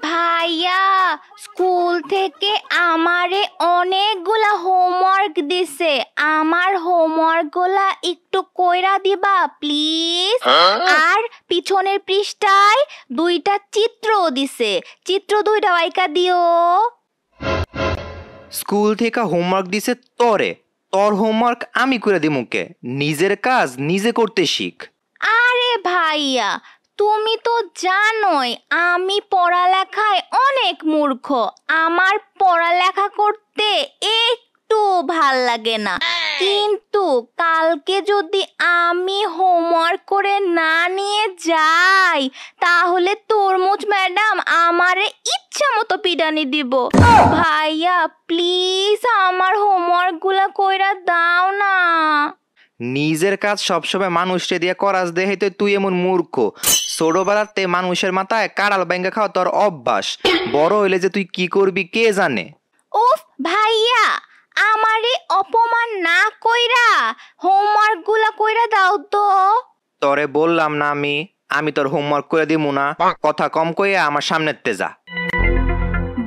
ভাইয়া স্কুল থেকে আমারে অনেকগুলা হোমওয়ার্ক দিছে, আমার হোমওয়ার্কগুলা একটু কইরা দিবা প্লিজ। আর পিছনের পৃষ্ঠায় 2টা চিত্র দিছে, চিত্র 2টা আইকা দিও। স্কুল থেকে হোমওয়ার্ক দিছে তোরে, তোর হোমওয়ার্ক আমি করে দিমুকে, নিজের কাজ নিজে করতে শিখ। আরে ভাইয়া তুমি তো জানোই আমি পড়ালেখায় অনেক মূর্খ, আমার পড়ালেখা করতে একটু ভাল লাগে না। কিন্তু কালকে যদি আমি হোমওয়ার্ক করে না নিয়ে যাই তাহলে তরমুজ ম্যাডাম আমারে ইচ্ছা মতো পিটানি দিব। ভাইয়া প্লিজ আমার হোমওয়ার্কগুলা কইরা দাও না। নিজের কাজ সবসময় মানুষকে দিয়ে করাস দেহে তো তুই এমন মূর্খ। ছোটবেলাতে মানুষের মাথায় কাঁড়াল ব্যাঙ্গা খাওয়া তোর অভ্যাস, বড় হইলে যে তুই কি করবি কে জানে। উফ ভাইয়া আমারে অপমান না কইরা হোমওয়ার্কগুলা কইরা দাও তো। তোরে বললাম না আমি তোর হোমওয়ার্ক করে দিমু না, কথা কম কইয়া আমার সামনেতে যা।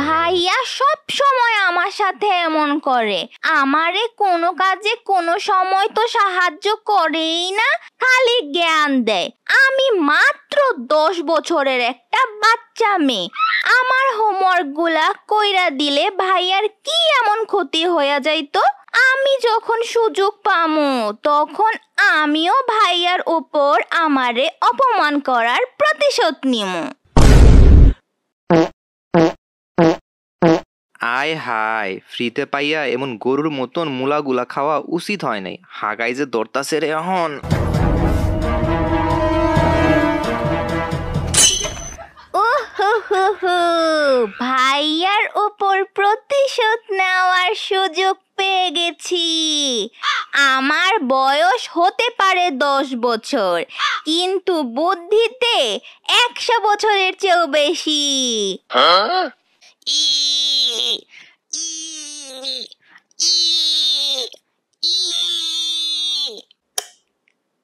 ভাইয়া সব সময় আমার সাথে এমন করে, আমারে কোনো কাজে কোনো সময় তো সাহায্য করেই না, খালি জ্ঞান দেয়। আমি মাত্র 10 বছরের একটা বাচ্চা মেয়ে, আমার হোমওয়ার্কগুলা কইরা দিলে ভাইয়ার কি এমন ক্ষতি হয়ে যাইতো? আমি যখন সুযোগ পামু তখন আমিও ভাইয়ার উপর আমারে অপমান করার প্রতিশোধ নিমু। আয় হায়, ফ্রিতে পাইয়া এমন গরুর মতন মুলাগুলা খাওয়া উচিত হয় নাই। হাগাই যে দরতাছে রে এখন। ভাইয়ার উপর প্রতিশোধ নেওয়ার সুযোগ পেয়ে গেছি। আমার বয়স হতে পারে 10 বছর, কিন্তু বুদ্ধিতে 100 বছরের চেয়েও বেশি।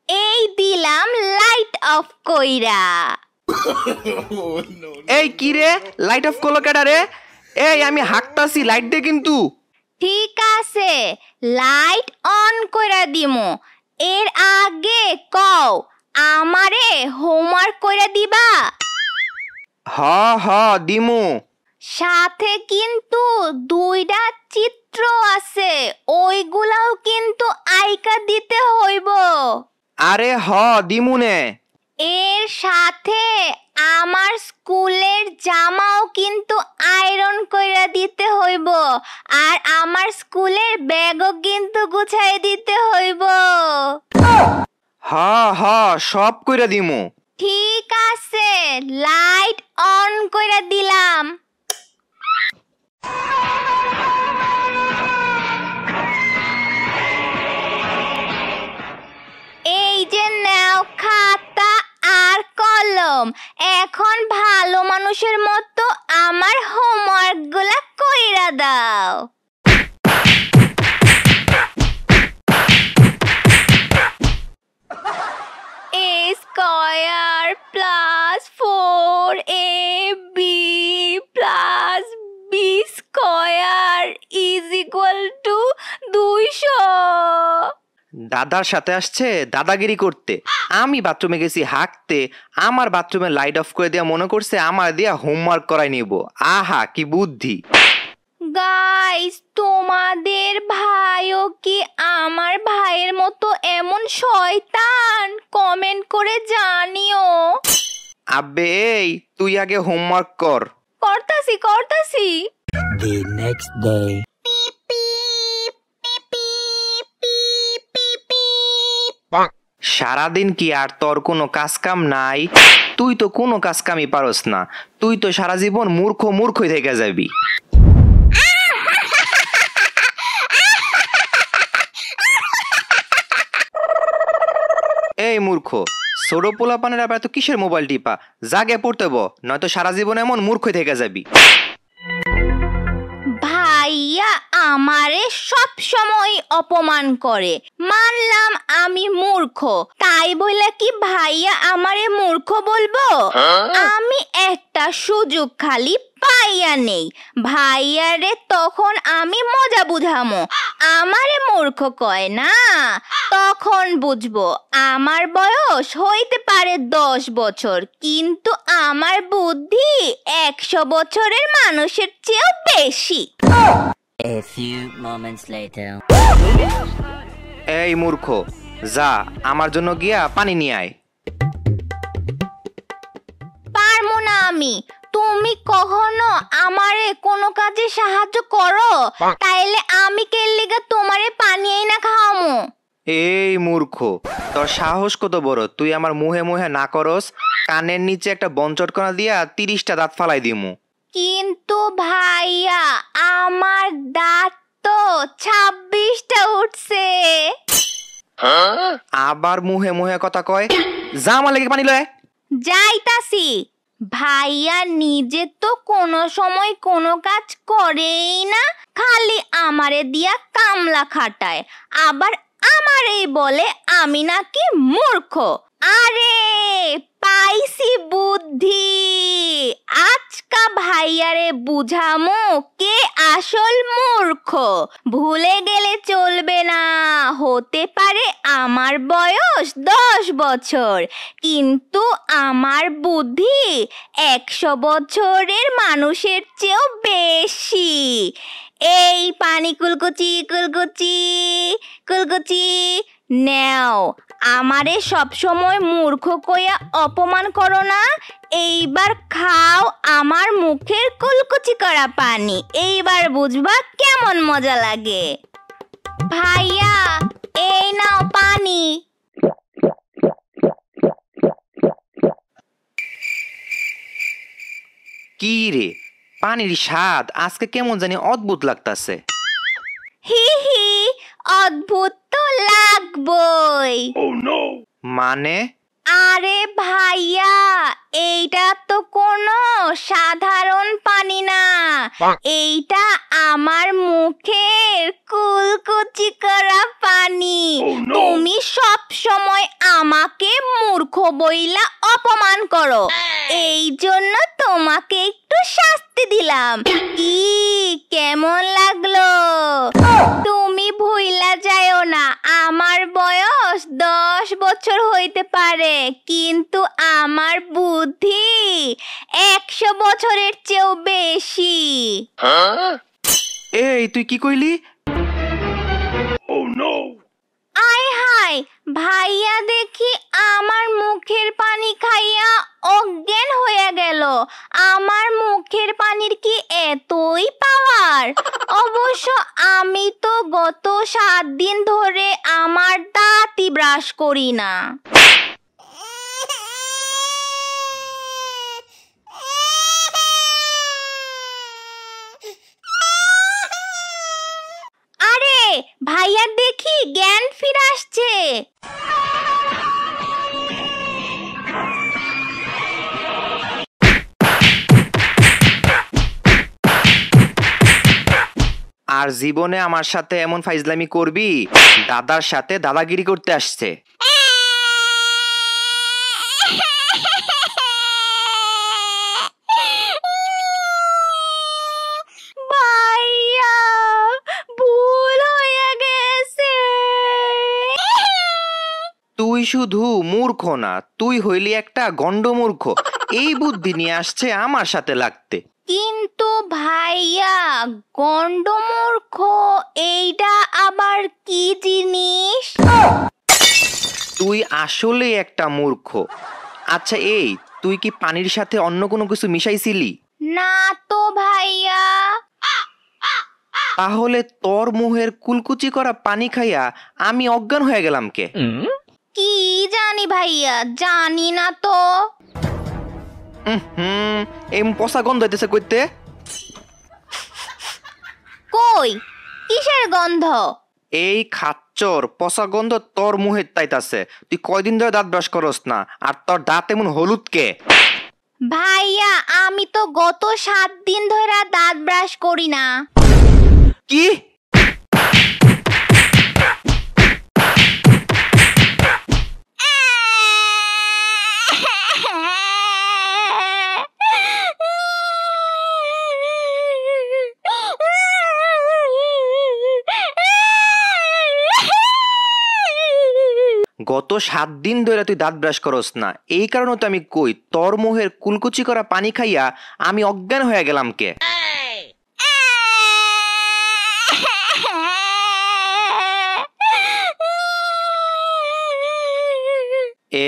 এই দিলাম লাইট অফ কইরা। এই কি রে, লাইট অফ করলো কেডা রে? এই আমি হাঁকতাছি, লাইট দে কিন্তু। ঠিক আছে লাইট অন কইরা দিমু, এর আগে কও আমারে হোমওয়ার্ক কইরা দিবা? হ দিমু। সাথে কিন্তু 2টা চিত্র আছে, ওইগুলাও কিন্তু আইকা দিতে হইব। আরে দিমু নে। এর সাথে আমার স্কুলের জামাও কিন্তু আয়রন কইরা দিতে হইব, আর আমার স্কুলের ব্যাগও কিন্তু গুছাই দিতে হইব। হ সব কইরা দিমু। ঠিক আছে লাইট অন কইরা দিলাম। এই যে নাও খাতা আর কলম, এখন ভালো মানুষের মতো আমার হোমওয়ার্কগুলা কইরা দাও। a square plus 4ab plus b square is equal to 200। দাদার সাথে আসছে দাদাগিরি করতে। আমি বাথরুমে গেছি হাঁকতে, আমার বাথরুমে লাইট অফ করে দেয়া মনে করছে আমার দিয়া হোমওয়ার্ক করাই নিব। আহা কি বুদ্ধি। গাইস তোমাদের ভাইও কি আমার ভাইয়ের মতো এমন শয়তান? কমেন্ট করে জানিও। আব্বে এই তুই আগে হোমওয়ার্ক কর। করতাছি। The next day. সারাদিন কি আর তোর কোনো কাজ কাম নাই? তুই তো কোনো কাজ কামই পারস না, তুই তো সারা জীবন মূর্খই থেকে যাবি। এই মূর্খ, ছোট পোলাপানের আবার তো কিসের মোবাইল টিপা? জাগে পড়তে ব, নয়তো সারা জীবন এমন মূর্খই থেকে যাবি। ভাইয়া আমারে সব সময় অপমান করে, মানলাম আমি মূর্খ, তাই বলে কি ভাইয়া আমারে মূর্খ বলবো? আমি একটা বলার সুযোগ খালি পাইয়া নেই। ভাইয়ারে তখন আমি মজা বুঝামো, আমারে মূর্খ কয় না, তখন বুঝবো আমার বয়স হইতে পারে 10 বছর, কিন্তু আমার বুদ্ধি 100 বছরের মানুষের চেয়েও বেশি। A few moments later. এই মূর্খ, যা আমার জন্য গিয়া পানি নিয়ে আয়। পারমু না আমি। তুমি কখনো আমারে কোনো কাজে সাহায্য করো, তাইলে আমি কেলিগা তোমারে পানি না খাওয়ামু। এই মূর্খ, তোর সাহস কত বড়, তুই আমার মুহে মুহে না করস, কানের নিচে একটা বনচটকনা দিয়া 30টা দাঁত ফালাই দিমু। কিন্তু ভাইয়া আমার দাঁত তো 26টা উঠছে। আবার মুহে মুহে কথা কয়, যা আমার লেগে পানি লয়। যাইতাছি। ভাইয়া নিজে তো কোনো সময় কোনো কাজ করেই না, খালি আমারে দিয়া কামলা খাটায়, আবার আমারেই বলে আমি নাকি মূর্খ। আরে পাইছি বুদ্ধি, আজকা ভাইয়ারে বুঝামু কে আসল মূর্খ। ভুলে গেলে চলবে না, হতে পারে আমার বয়স 10 বছর, কিন্তু আমার বুদ্ধি 100 বছরের মানুষের চেয়েও বেশি। এই পানি কুলকুচি কুলকুচি কুলকুচি নেও, আমারে সবসময় মূর্খ কইয়া অপমান করো না। এইবার খাও আমার মুখের কুলকুচি করা পানি, এইবার বুঝবা কেমন মজা লাগে। ভাইয়া এই নাও পানি। কি রে, পানির স্বাদ আজকে কেমন জানি অদ্ভুত লাগতাছে। হি হি, অদ্ভুত তো লাগবই। মানে? আরে ভাইয়া, এইটা তো কোনো সাধারণ পানি না, এইটা আমার মুখের কুলকুচি করা পানি। তুমি সব সময় আমাকে মূর্খ বইলা অপমান করো, এই জন্য তোমাকে একটু শাস্তি দিলাম। কি কেমন লাগলো? তুমি ভুইলা যাও না, আমার বয়স 10 বছর হইতে পারে, কিন্তু আমার বুদ্ধি 100 বছরের চেয়েও বেশি। এই তুই কি কইলি? আয় হায়, ভাইয়া দেখি আমার মুখের পানি খাইয়া অজ্ঞান হয়ে গেল। আমার মুখের পানির কি এতই পাওয়ার? অবশ্য আমি তো গত 7 দিন ধরে আমার দাঁতই ব্রাশ করি না। আরে ভাইয়ার দেখি জ্ঞান ফিরে আসছে। আর জীবনে আমার সাথে এমন ফাইজলামি করবি? দাদার সাথে দাদাগিরি করতে আসছে। ভাইয়া ভুল হয়ে গেছে। তুই শুধু মূর্খ না, তুই হইলি একটা গন্ডমূর্খ। এই বুদ্ধি নিয়ে আসছে আমার সাথে লাগতে। কিন্তু ভাইয়া গন্ডমূর্খ এইটা আবার কি জিনিস? তুই আসলে একটা মূর্খ। আচ্ছা এই, তুই কি পানির সাথে অন্য কোনো কিছু মিশাইছিলি? না তো ভাইয়া। তাহলে তোর মুহের কুলকুচি করা পানি খাইয়া আমি অজ্ঞান হয়ে গেলাম কে? কি জানি ভাইয়া, জানি না তো। এই পচা গন্ধ হইতেছে কইতে। কই কিসের গন্ধ? এই খাচ্চর পচা গন্ধ তোর মুহের তাইতাছে। তুই কয়দিন ধরে দাঁত ব্রাশ করস না, আর তোর দাঁত এমন হলুদ কে? ভাইয়া আমি তো গত 7 দিন ধরে দাঁত ব্রাশ করি না। কি? গত 7 দিন ধরে তুই দাঁত ব্রাশ করস না, এই কারণে তো আমি কই তোর মুহের কুলকুচি করা পানি খাইয়া আমি অজ্ঞান হয়ে গেলাম কে।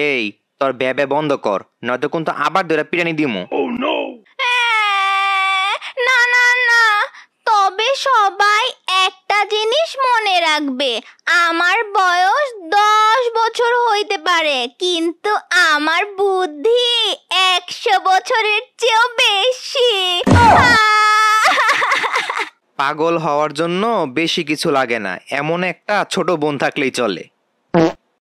এই তোর বেবে বন্ধ কর, নয়তো কিন্তু আবার ধরে পিটানি দিমু। না না না, তবে সবাই একটা জিনিস মনে রাখবে, আমার বয়স 10 বছর হইতে পারে, কিন্তু আমার বুদ্ধি 100 বছরের চেয়েও বেশি। পাগল হওয়ার জন্য বেশি কিছু লাগে না, এমন একটা ছোট বোন থাকলেই চলে।